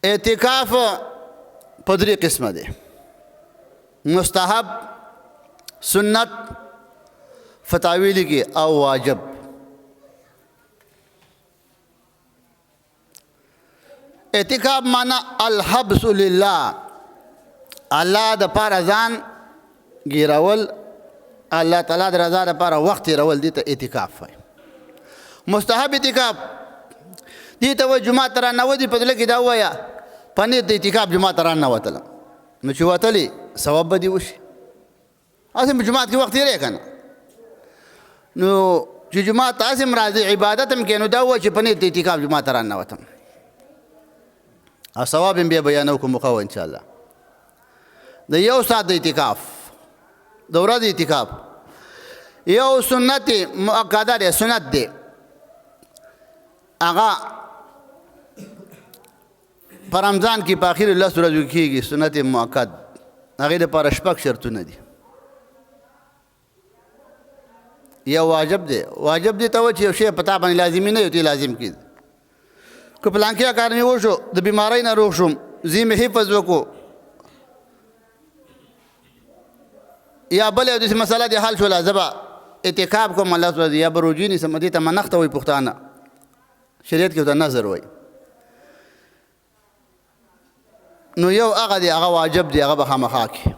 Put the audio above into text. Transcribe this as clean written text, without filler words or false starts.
اعتکاف په درې قسمه دی: مستحب، سنت، فتاوی لیکي او واجب. اعتکاف معنا الحبس لله، الله د پاره ځان ګیرول، الله تعالی د رضا لپاره وخت تېرول، دې ته اعتکاف وایي. مستحب اعتکاف دې ته وایي جومات ته راننوتې، په زړه کې دا ووایه په نیت د اعتکاف جومات ته راننوتلم، نو چې وتلې ثواب به دې وشي. هسې په جومات کې وخت تېری که نه، نو چې جومات ته هسې هم راځي عبادت هم کوې، نو دا ووایه چې په نیت د اعتکاف جومات ته راننوتم، او ثواب هم بیا بیانو کوم مخه انشاءالله. د یو ساعت د اعتکاف د ورځې اعتکاف یو سنت مؤکده دی، سنت دی، هغه په رمضان کې په اخر 10 ورځو کېږي. سنت مؤکد هغې لپاره 6 شرطونه دي. یو واجب دی. واجب دی ته وایي چې یو شی په تا باندې لازمي نه وي، ته لازم کړي. که پلانکې کار مې وشو، د بیمارۍ نه روغ شوم، زه مې حفظ وکړو، یا بل یو داسې مسله دې حل شوله، زه به اعتکاف کوم 10 ورځې، یا به روجې نیسم، دې ته منښته وایي پښتانه، شریعت کې ورته نظر وایي. نو یو هغه دی، هغه واجب دی، هغه به خامخا کړي.